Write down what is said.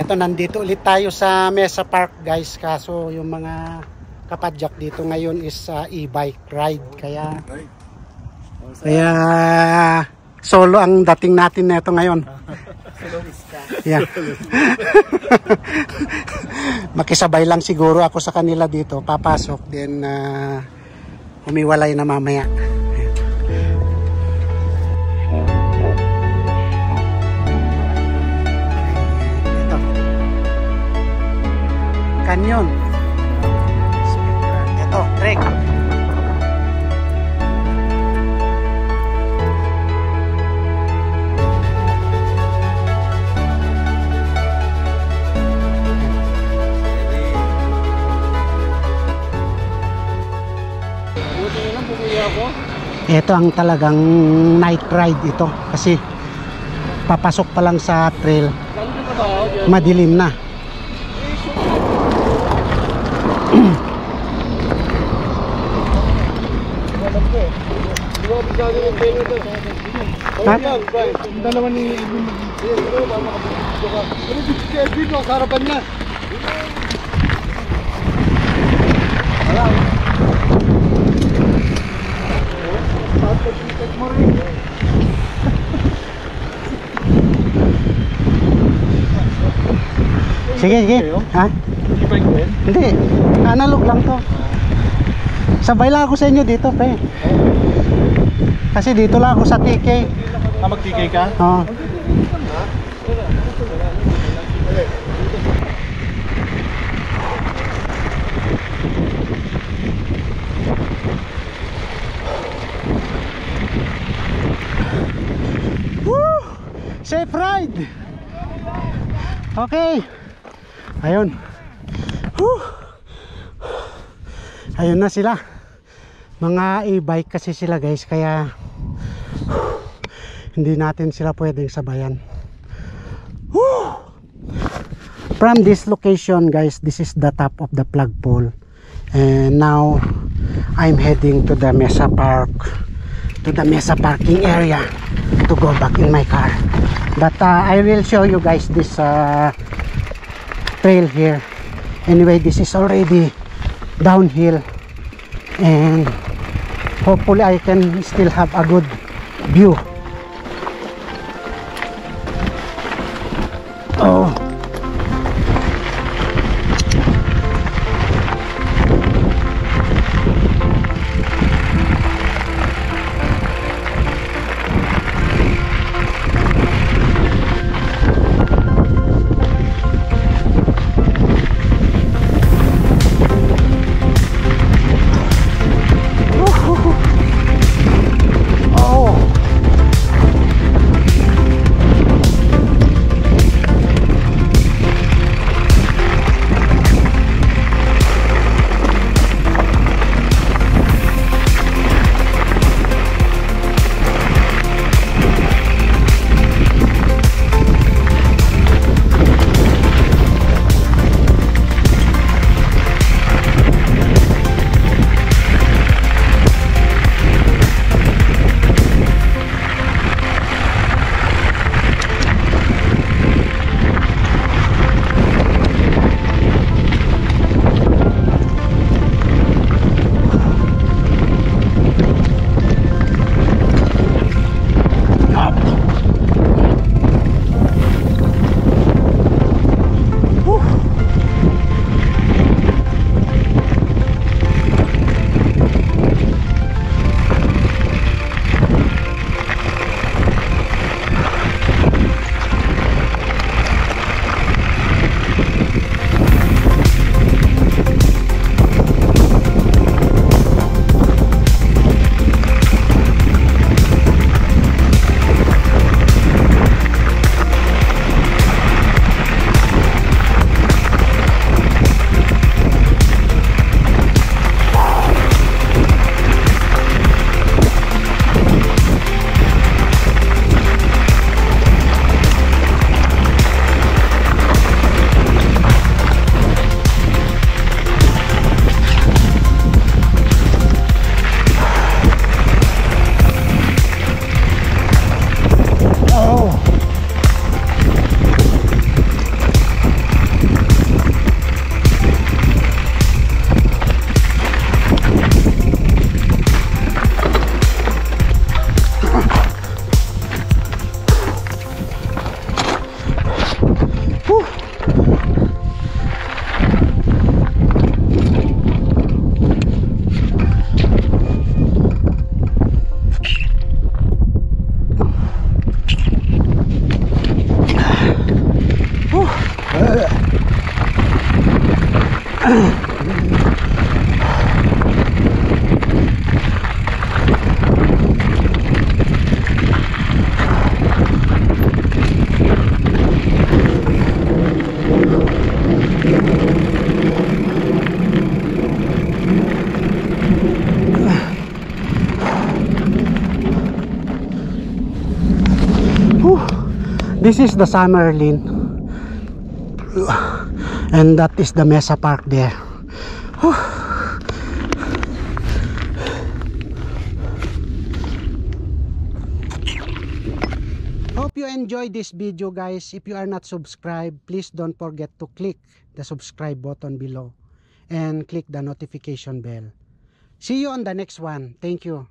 Ito, nandito ulit tayo sa Mesa Park guys, kaso yung mga kapadyak dito ngayon is e-bike ride, kaya solo ang dating natin nito ngayon. Yeah. Makisabay lang siguro ako sa kanila dito, papasok then humiwalay na mamaya. Canyon. Ito, trek. Ito ang talagang night ride ito kasi papasok pa lang sa trail, madilim na. Dalawa ni dito sa harapan niya. Sige, sige. Ha? Hindi. Analog lang to. Sabay lang ako sa inyo dito, pe. Kasi dito lang ako sa TK. Mag-TK ka? Oo. Woo! Safe ride! Okay. Ayun. Woo! Ayun na sila. Mga e-bike kasi sila guys, kaya hindi natin sila pwedeng sabayan. Woo! From this location guys, this is the top of the flagpole, and now I'm heading to the Mesa Park, to the Mesa parking area to go back in my car. But I will show you guys this trail here. Anyway, this is already downhill, and hopefully I can still have a good view. Oh. This is the Summerlin, and that is the Mesa Park there. Whew. Hope you enjoyed this video, guys. If you are not subscribed, please don't forget to click the subscribe button below and click the notification bell. See you on the next one. Thank you.